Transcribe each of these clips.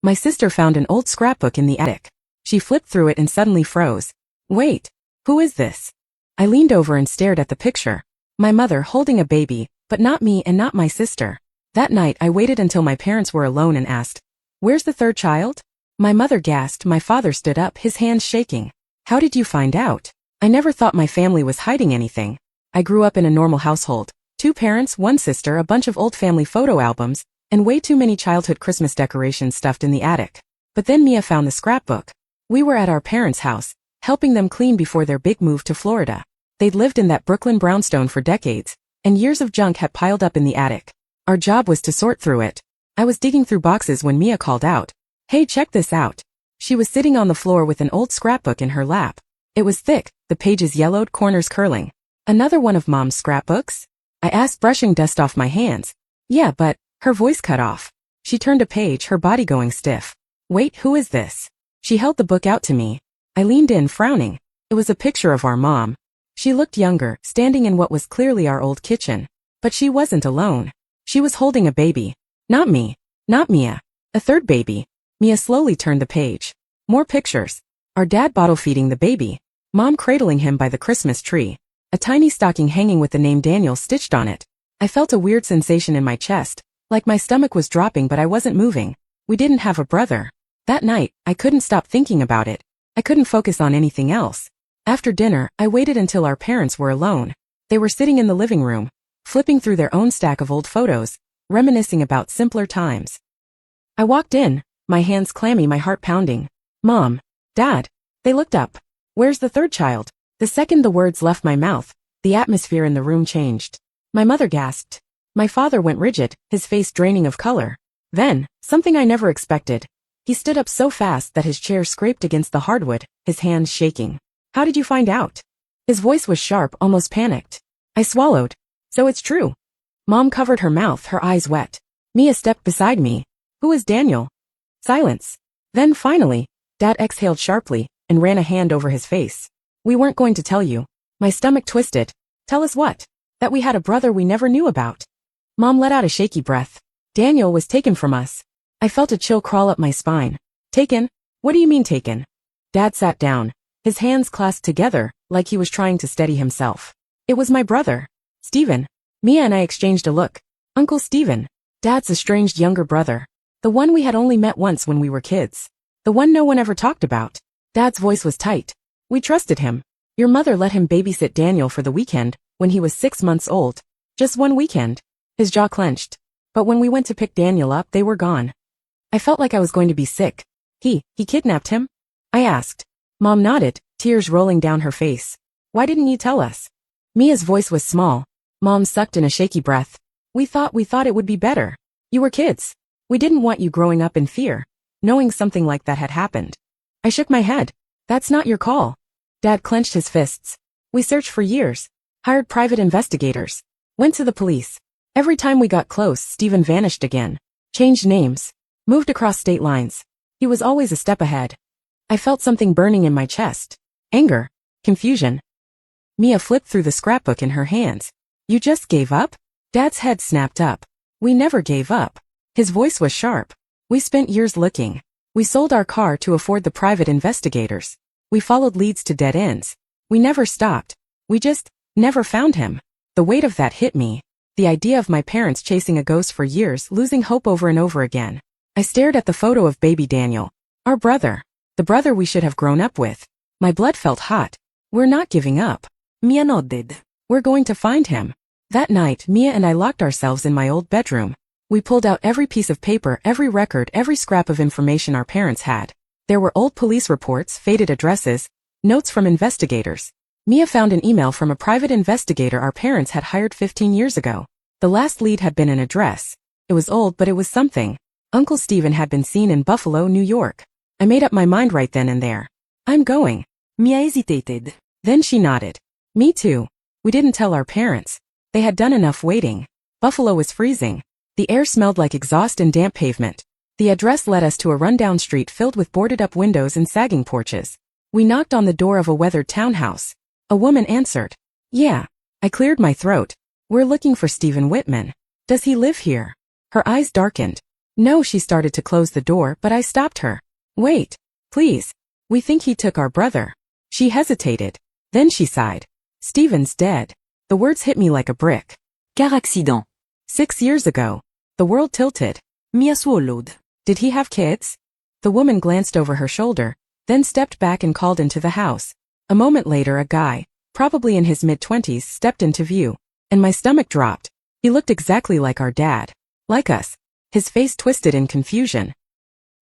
My sister found an old scrapbook in the attic. She flipped through it and suddenly froze. Wait, who is this? I leaned over and stared at the picture. My mother holding a baby, but not me and not my sister. That night I waited until my parents were alone and asked, "Where's the third child?" My mother gasped. My father stood up, his hands shaking. "How did you find out?" I never thought my family was hiding anything. I grew up in a normal household. 2 parents, 1 sister, a bunch of old family photo albums, and way too many childhood Christmas decorations stuffed in the attic. But then Mia found the scrapbook. We were at our parents' house, helping them clean before their big move to Florida. They'd lived in that Brooklyn brownstone for decades, and years of junk had piled up in the attic. Our job was to sort through it. I was digging through boxes when Mia called out, "Hey, check this out." She was sitting on the floor with an old scrapbook in her lap. It was thick, the pages yellowed, corners curling. "Another one of Mom's scrapbooks?" I asked, brushing dust off my hands. "Yeah, but..." Her voice cut off. She turned a page, her body going stiff. "Wait, who is this?" She held the book out to me. I leaned in, frowning. It was a picture of our mom. She looked younger, standing in what was clearly our old kitchen. But she wasn't alone. She was holding a baby. Not me. Not Mia. A third baby. Mia slowly turned the page. More pictures. Our dad bottle feeding the baby. Mom cradling him by the Christmas tree. A tiny stocking hanging with the name Daniel stitched on it. I felt a weird sensation in my chest, like my stomach was dropping, but I wasn't moving. We didn't have a brother. That night, I couldn't stop thinking about it. I couldn't focus on anything else. After dinner, I waited until our parents were alone. They were sitting in the living room, flipping through their own stack of old photos, reminiscing about simpler times. I walked in, my hands clammy, my heart pounding. "Mom, Dad." They looked up. "Where's the third child?" The second the words left my mouth, the atmosphere in the room changed. My mother gasped. My father went rigid, his face draining of color. Then, something I never expected. He stood up so fast that his chair scraped against the hardwood, his hands shaking. "How did you find out?" His voice was sharp, almost panicked. I swallowed. "So it's true." Mom covered her mouth, her eyes wet. Mia stepped beside me. "Who is Daniel?" Silence. Then finally, Dad exhaled sharply and ran a hand over his face. "We weren't going to tell you." My stomach twisted. "Tell us what?" "That we had a brother we never knew about." Mom let out a shaky breath. "Daniel was taken from us." I felt a chill crawl up my spine. "Taken? What do you mean taken?" Dad sat down, his hands clasped together, like he was trying to steady himself. "It was my brother, Stephen." Mia and I exchanged a look. "Uncle Stephen." Dad's estranged younger brother. The one we had only met once when we were kids. The one no one ever talked about. Dad's voice was tight. "We trusted him. Your mother let him babysit Daniel for the weekend, when he was 6 months old. Just one weekend." His jaw clenched. "But when we went to pick Daniel up, they were gone." I felt like I was going to be sick. He kidnapped him?" I asked. Mom nodded, tears rolling down her face. "Why didn't you tell us?" Mia's voice was small. Mom sucked in a shaky breath. We thought it would be better. You were kids. We didn't want you growing up in fear, knowing something like that had happened." I shook my head. "That's not your call." Dad clenched his fists. "We searched for years. Hired private investigators. Went to the police. Every time we got close, Stephen vanished again. Changed names. Moved across state lines. He was always a step ahead." I felt something burning in my chest. Anger. Confusion. Mia flipped through the scrapbook in her hands. "You just gave up?" Dad's head snapped up. "We never gave up." His voice was sharp. "We spent years looking. We sold our car to afford the private investigators. We followed leads to dead ends. We never stopped. We just never found him." The weight of that hit me. The idea of my parents chasing a ghost for years, losing hope over and over again. I stared at the photo of baby Daniel. Our brother. The brother we should have grown up with. My blood felt hot. "We're not giving up." Mia nodded. "We're going to find him." That night, Mia and I locked ourselves in my old bedroom. We pulled out every piece of paper, every record, every scrap of information our parents had. There were old police reports, faded addresses, notes from investigators. Mia found an email from a private investigator our parents had hired 15 years ago. The last lead had been an address. It was old, but it was something. Uncle Stephen had been seen in Buffalo, New York. I made up my mind right then and there. "I'm going." Mia hesitated. Then she nodded. "Me too." We didn't tell our parents. They had done enough waiting. Buffalo was freezing. The air smelled like exhaust and damp pavement. The address led us to a rundown street filled with boarded-up windows and sagging porches. We knocked on the door of a weathered townhouse. A woman answered. "Yeah." I cleared my throat. "We're looking for Stephen Whitman. Does he live here?" Her eyes darkened. No, she started to close the door, but I stopped her. Wait. Please. We think he took our brother. She hesitated. Then she sighed. Steven's dead. The words hit me like a brick. Car accident. 6 years ago. The world tilted. Mia swallowed. Did he have kids? The woman glanced over her shoulder, then stepped back and called into the house. A moment later a guy, probably in his mid-20s, stepped into view, and my stomach dropped. He looked exactly like our dad. Like us. His face twisted in confusion.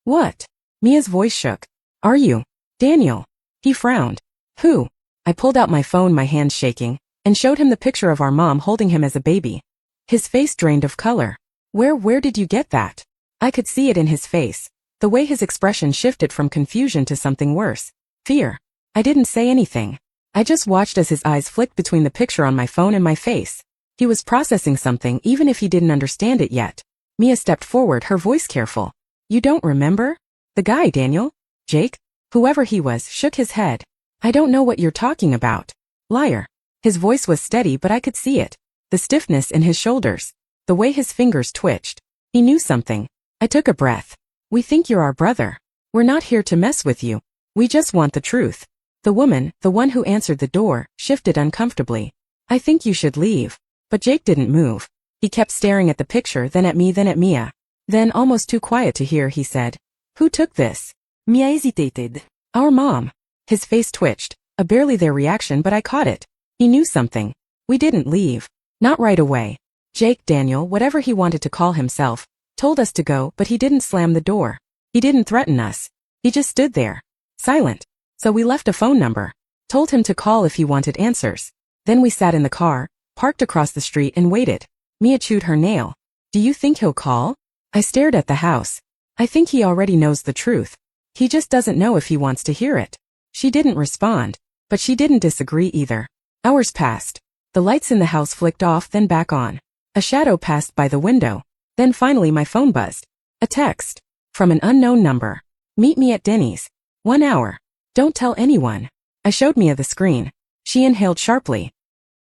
What? Mia's voice shook. Are you Daniel? He frowned. Who? I pulled out my phone, my hands shaking, and showed him the picture of our mom holding him as a baby. His face drained of color. Where did you get that? I could see it in his face. The way his expression shifted from confusion to something worse. Fear. I didn't say anything. I just watched as his eyes flicked between the picture on my phone and my face. He was processing something even if he didn't understand it yet. Mia stepped forward, her voice careful. You don't remember? The guy, Daniel? Jake? Whoever he was shook his head. I don't know what you're talking about. Liar. His voice was steady, but I could see it. The stiffness in his shoulders. The way his fingers twitched. He knew something. I took a breath. We think you're our brother. We're not here to mess with you. We just want the truth. The woman, the one who answered the door, shifted uncomfortably. I think you should leave. But Jake didn't move. He kept staring at the picture, then at me, then at Mia. Then, almost too quiet to hear, he said, Who took this? Mia hesitated. Our mom. His face twitched. A barely there reaction, but I caught it. He knew something. We didn't leave. Not right away. Jake, Daniel, whatever he wanted to call himself, told us to go, but he didn't slam the door. He didn't threaten us. He just stood there. Silent. So we left a phone number. Told him to call if he wanted answers. Then we sat in the car, parked across the street and waited. Mia chewed her nail. Do you think he'll call? I stared at the house. I think he already knows the truth. He just doesn't know if he wants to hear it. She didn't respond, but she didn't disagree either. Hours passed. The lights in the house flicked off, then back on. A shadow passed by the window. Then finally my phone buzzed. A text. From an unknown number. Meet me at Denny's. 1 hour. Don't tell anyone. I showed Mia the screen. She inhaled sharply.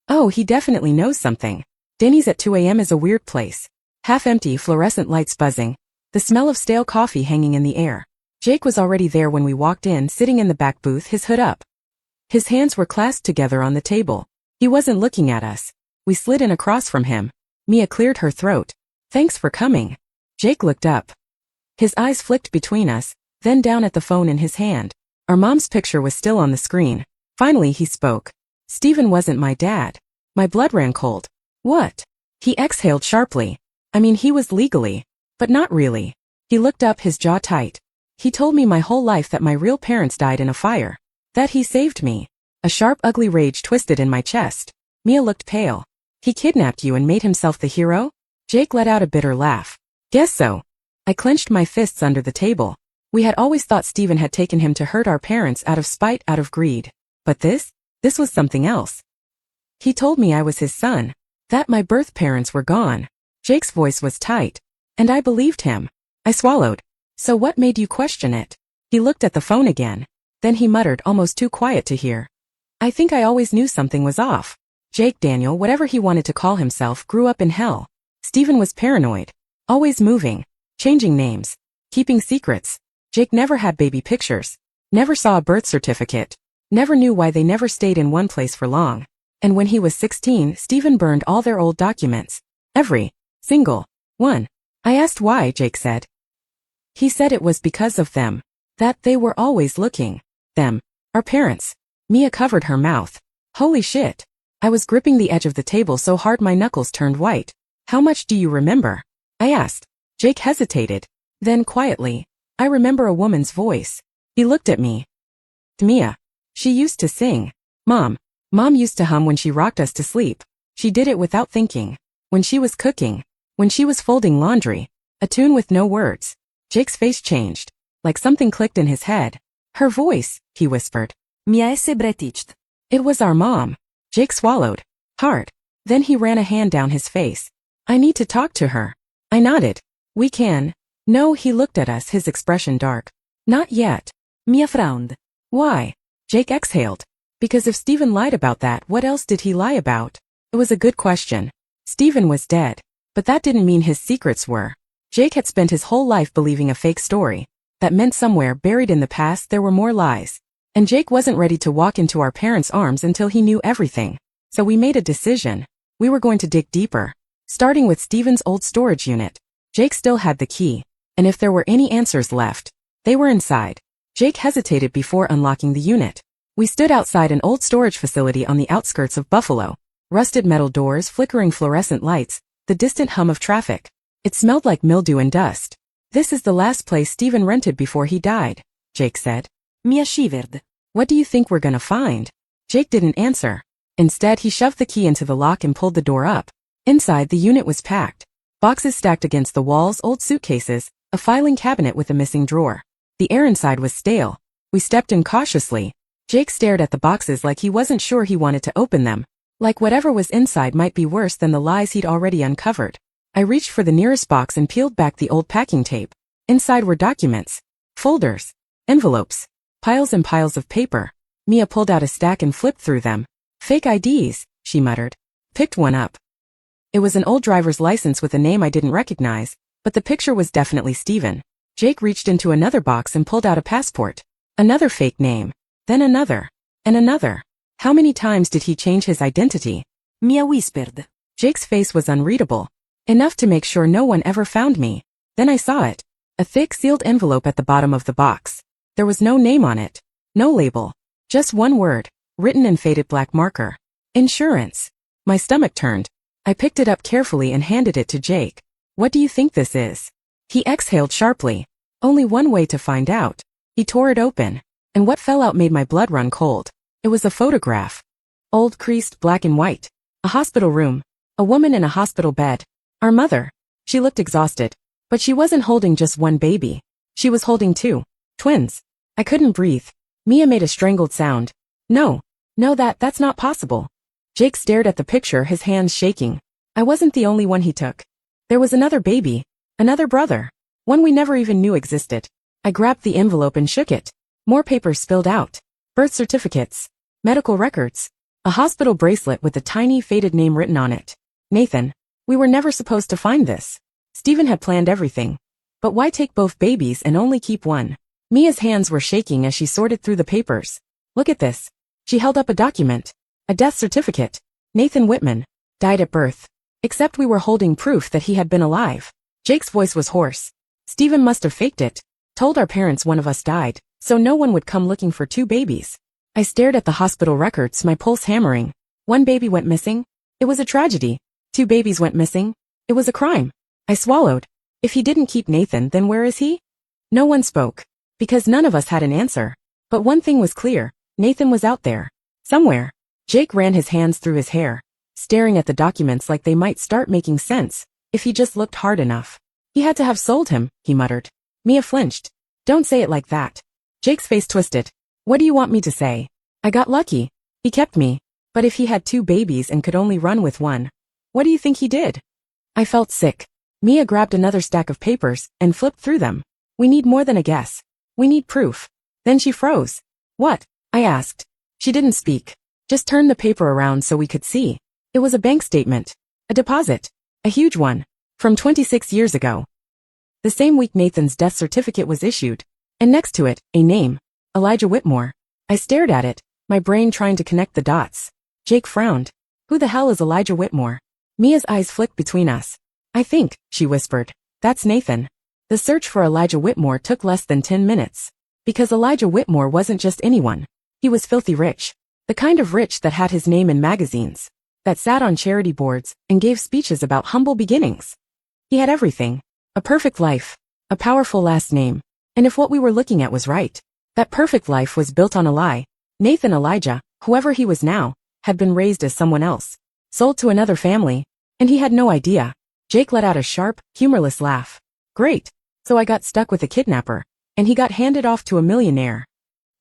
Oh, he definitely knows something. Denny's at 2 a.m. is a weird place. Half-empty, fluorescent lights buzzing. The smell of stale coffee hanging in the air. Jake was already there when we walked in, sitting in the back booth, his hood up. His hands were clasped together on the table. He wasn't looking at us. We slid in across from him. Mia cleared her throat. Thanks for coming. Jake looked up. His eyes flicked between us, then down at the phone in his hand. Our mom's picture was still on the screen. Finally he spoke. Steven wasn't my dad. My blood ran cold. What? He exhaled sharply. I mean, he was legally, but not really. He looked up, his jaw tight. He told me my whole life that my real parents died in a fire. That he saved me. A sharp, ugly rage twisted in my chest. Mia looked pale. He kidnapped you and made himself the hero? Jake let out a bitter laugh. Guess so. I clenched my fists under the table. We had always thought Steven had taken him to hurt our parents out of spite, out of greed. But this was something else. He told me I was his son. That my birth parents were gone. Jake's voice was tight. And I believed him. I swallowed. So what made you question it? He looked at the phone again. Then he muttered, almost too quiet to hear. I think I always knew something was off. Jake, Daniel, whatever he wanted to call himself, grew up in hell. Steven was paranoid. Always moving. Changing names. Keeping secrets. Jake never had baby pictures. Never saw a birth certificate. Never knew why they never stayed in one place for long. And when he was 16, Steven burned all their old documents. Every single one. I asked why, Jake said. He said it was because of them. That they were always looking. Them. Our parents. Mia covered her mouth. Holy shit. I was gripping the edge of the table so hard my knuckles turned white. How much do you remember? I asked. Jake hesitated. Then quietly, I remember a woman's voice. He looked at me. Mia. She used to sing. Mom used to hum when she rocked us to sleep. She did it without thinking. When she was cooking. When she was folding laundry. A tune with no words. Jake's face changed. Like something clicked in his head. Her voice, he whispered. Mia se bretiched. It was our mom. Jake swallowed. Hard. Then he ran a hand down his face. I need to talk to her. I nodded. We can. No, he looked at us, his expression dark. Not yet. Mia frowned. Why? Jake exhaled. Because if Steven lied about that, what else did he lie about? It was a good question. Steven was dead. But that didn't mean his secrets were. Jake had spent his whole life believing a fake story. That meant somewhere buried in the past there were more lies. And Jake wasn't ready to walk into our parents' arms until he knew everything. So we made a decision. We were going to dig deeper. Starting with Steven's old storage unit. Jake still had the key. And if there were any answers left, they were inside. Jake hesitated before unlocking the unit. We stood outside an old storage facility on the outskirts of Buffalo. Rusted metal doors, flickering fluorescent lights, the distant hum of traffic. It smelled like mildew and dust. This is the last place Steven rented before he died, Jake said. Mia shivered. What do you think we're gonna find? Jake didn't answer. Instead, he shoved the key into the lock and pulled the door up. Inside, the unit was packed. Boxes stacked against the walls, old suitcases, a filing cabinet with a missing drawer. The air inside was stale. We stepped in cautiously. Jake stared at the boxes like he wasn't sure he wanted to open them. Like whatever was inside might be worse than the lies he'd already uncovered. I reached for the nearest box and peeled back the old packing tape. Inside were documents, folders, envelopes, piles and piles of paper. Mia pulled out a stack and flipped through them. Fake IDs, she muttered. Picked one up. It was an old driver's license with a name I didn't recognize, but the picture was definitely Steven. Jake reached into another box and pulled out a passport. Another fake name. Then another. And another. How many times did he change his identity? Mia whispered. Jake's face was unreadable. Enough to make sure no one ever found me. Then I saw it. A thick sealed envelope at the bottom of the box. There was no name on it. No label. Just one word, written in faded black marker. Insurance. My stomach turned. I picked it up carefully and handed it to Jake. What do you think this is? He exhaled sharply. Only one way to find out. He tore it open. And what fell out made my blood run cold. It was a photograph. Old, creased, black and white. A hospital room. A woman in a hospital bed. Our mother. She looked exhausted. But she wasn't holding just one baby. She was holding two. Twins. I couldn't breathe. Mia made a strangled sound. No. No, that's not possible. Jake stared at the picture, his hands shaking. I wasn't the only one he took. There was another baby. Another brother. One we never even knew existed. I grabbed the envelope and shook it. More papers spilled out. Birth certificates. Medical records. A hospital bracelet with a tiny faded name written on it. Nathan. We were never supposed to find this. Steven had planned everything. But why take both babies and only keep one? Mia's hands were shaking as she sorted through the papers. Look at this. She held up a document. A death certificate. Nathan Whitman. Died at birth. Except we were holding proof that he had been alive. Jake's voice was hoarse. Steven must have faked it. Told our parents one of us died, so no one would come looking for two babies. I stared at the hospital records, my pulse hammering. One baby went missing. It was a tragedy. Two babies went missing. It was a crime. I swallowed. If he didn't keep Nathan, then where is he? No one spoke. Because none of us had an answer. But one thing was clear. Nathan was out there. Somewhere. Jake ran his hands through his hair, staring at the documents like they might start making sense, if he just looked hard enough. He had to have sold him, he muttered. Mia flinched. Don't say it like that. Jake's face twisted. What do you want me to say? I got lucky. He kept me. But if he had two babies and could only run with one, what do you think he did? I felt sick. Mia grabbed another stack of papers and flipped through them. We need more than a guess. We need proof. Then she froze. What? I asked. She didn't speak. Just turned the paper around so we could see. It was a bank statement. A deposit. A huge one. From 26 years ago. The same week Nathan's death certificate was issued. And next to it, a name. Elijah Whitmore. I stared at it, my brain trying to connect the dots. Jake frowned. Who the hell is Elijah Whitmore? Mia's eyes flicked between us. I think, she whispered. That's Nathan. The search for Elijah Whitmore took less than 10 minutes. Because Elijah Whitmore wasn't just anyone. He was filthy rich. The kind of rich that had his name in magazines. That sat on charity boards and gave speeches about humble beginnings. He had everything. A perfect life. A powerful last name. And if what we were looking at was right, that perfect life was built on a lie. Nathan Elijah, whoever he was now, had been raised as someone else. Sold to another family. And he had no idea. Jake let out a sharp, humorless laugh. Great. So I got stuck with a kidnapper. And he got handed off to a millionaire.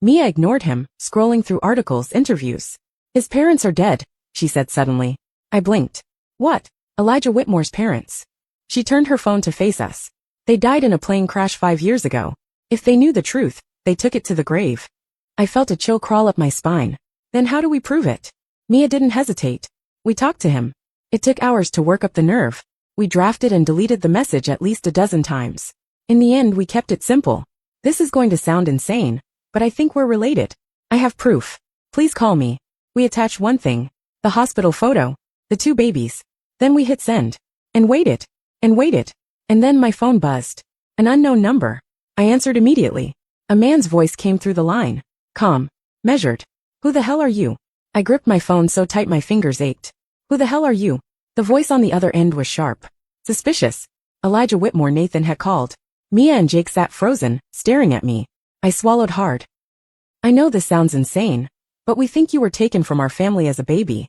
Mia ignored him, scrolling through articles, interviews. His parents are dead, she said suddenly. I blinked. What? Elijah Whitmore's parents. She turned her phone to face us. They died in a plane crash 5 years ago. If they knew the truth, they took it to the grave. I felt a chill crawl up my spine. Then how do we prove it? Mia didn't hesitate. We talked to him. It took hours to work up the nerve. We drafted and deleted the message at least a dozen times. In the end, we kept it simple. This is going to sound insane, but I think we're related. I have proof. Please call me. We attached one thing. The hospital photo. The 2 babies. Then we hit send. And waited. And waited. And then my phone buzzed. An unknown number. I answered immediately. A man's voice came through the line. Calm. Measured. Who the hell are you? I gripped my phone so tight my fingers ached. Who the hell are you? The voice on the other end was sharp. Suspicious. Elijah Whitmore. Nathan had called. Mia and Jake sat frozen, staring at me. I swallowed hard. I know this sounds insane, but we think you were taken from our family as a baby.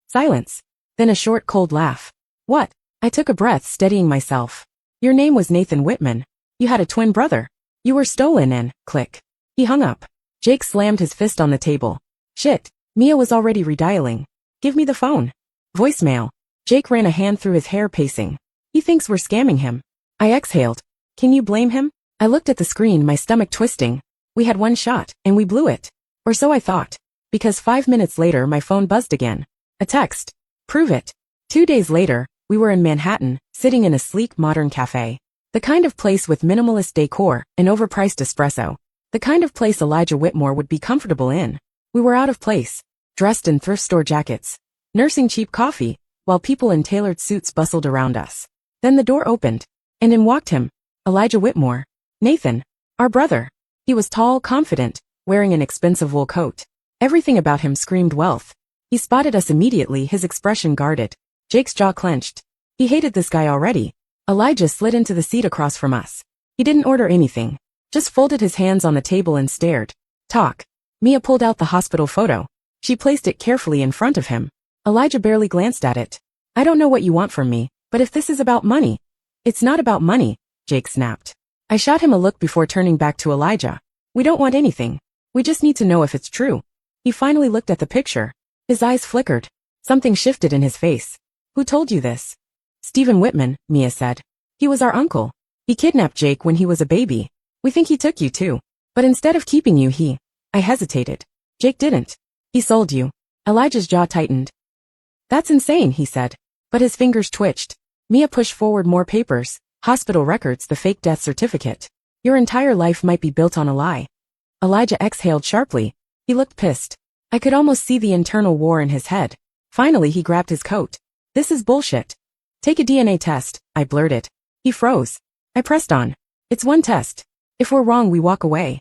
Silence. Then a short, cold laugh. What? I took a breath, steadying myself. Your name was Nathan Whitman. You had a twin brother. You were stolen and, click. He hung up. Jake slammed his fist on the table. Shit. Mia was already redialing. Give me the phone. Voicemail. Jake ran a hand through his hair, pacing. He thinks we're scamming him. I exhaled. Can you blame him? I looked at the screen, my stomach twisting. We had one shot, and we blew it. Or so I thought. Because 5 minutes later my phone buzzed again. A text. Prove it. 2 days later, we were in Manhattan, sitting in a sleek modern cafe. The kind of place with minimalist decor and overpriced espresso. The kind of place Elijah Whitmore would be comfortable in. We were out of place, dressed in thrift store jackets, nursing cheap coffee, while people in tailored suits bustled around us. Then the door opened, and in walked him. Elijah Whitmore. Nathan. Our brother. He was tall, confident, wearing an expensive wool coat. Everything about him screamed wealth. He spotted us immediately, his expression guarded. Jake's jaw clenched. He hated this guy already. Elijah slid into the seat across from us. He didn't order anything. Just folded his hands on the table and stared. Talk. Mia pulled out the hospital photo. She placed it carefully in front of him. Elijah barely glanced at it. I don't know what you want from me, but if this is about money. It's not about money, Jake snapped. I shot him a look before turning back to Elijah. We don't want anything. We just need to know if it's true. He finally looked at the picture. His eyes flickered. Something shifted in his face. Who told you this? Stephen Whitman, Mia said. He was our uncle. He kidnapped Jake when he was a baby. We think he took you too. But instead of keeping you, I hesitated. Jake didn't. He sold you. Elijah's jaw tightened. That's insane, he said. But his fingers twitched. Mia pushed forward more papers. Hospital records, the fake death certificate. Your entire life might be built on a lie. Elijah exhaled sharply. He looked pissed. I could almost see the internal war in his head. Finally, he grabbed his coat. This is bullshit. Take a DNA test, I blurted. He froze. I pressed on. It's one test. If we're wrong, we walk away.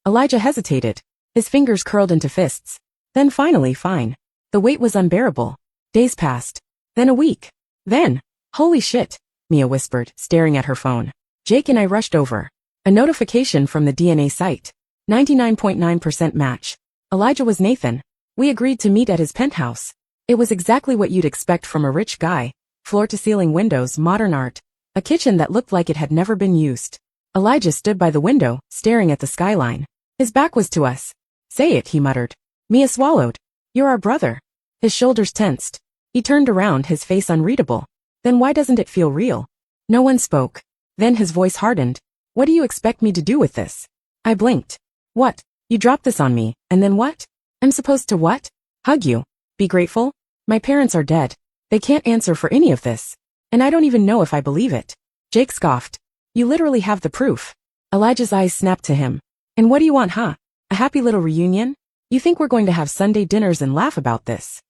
Elijah hesitated. His fingers curled into fists. Then finally, fine. The wait was unbearable. Days passed. Then a week. Then, holy shit, Mia whispered, staring at her phone. Jake and I rushed over. A notification from the DNA site. 99.9% match. Elijah was Nathan. We agreed to meet at his penthouse. It was exactly what you'd expect from a rich guy. Floor-to-ceiling windows, modern art. A kitchen that looked like it had never been used. Elijah stood by the window, staring at the skyline. His back was to us. Say it, he muttered. Mia swallowed. You're our brother. His shoulders tensed. He turned around, his face unreadable. Then why doesn't it feel real? No one spoke. Then his voice hardened. What do you expect me to do with this? I blinked. What? You dropped this on me, and then what? I'm supposed to what? Hug you? Be grateful? My parents are dead. They can't answer for any of this. And I don't even know if I believe it. Jake scoffed. You literally have the proof. Elijah's eyes snapped to him. And what do you want, huh? A happy little reunion? You think we're going to have Sunday dinners and laugh about this?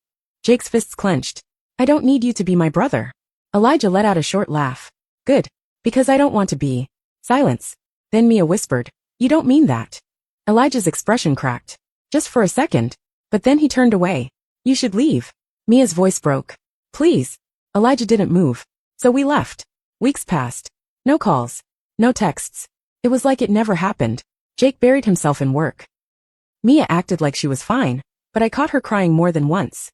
Jake's fists clenched. I don't need you to be my brother. Elijah let out a short laugh. Good. Because I don't want to be. Silence. Then Mia whispered. You don't mean that. Elijah's expression cracked. Just for a second. But then he turned away. You should leave. Mia's voice broke. Please. Elijah didn't move. So we left. Weeks passed. No calls. No texts. It was like it never happened. Jake buried himself in work. Mia acted like she was fine, but I caught her crying more than once.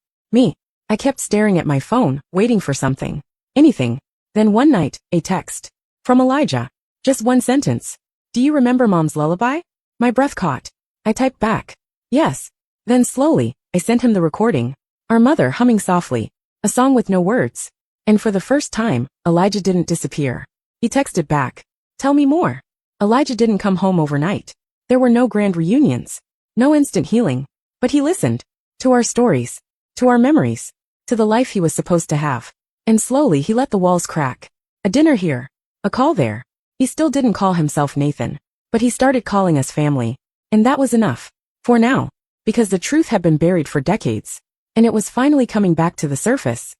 I kept staring at my phone, waiting for something. Anything. Then one night, a text. From Elijah. Just one sentence. Do you remember Mom's lullaby? My breath caught. I typed back. Yes. Then slowly, I sent him the recording. Our mother humming softly. A song with no words. And for the first time, Elijah didn't disappear. He texted back. Tell me more. Elijah didn't come home overnight. There were no grand reunions. No instant healing. But he listened. To our stories. To our memories. To the life he was supposed to have. And slowly he let the walls crack. A dinner here. A call there. He still didn't call himself Nathan, but he started calling us family. And that was enough. For now. Because the truth had been buried for decades. And it was finally coming back to the surface.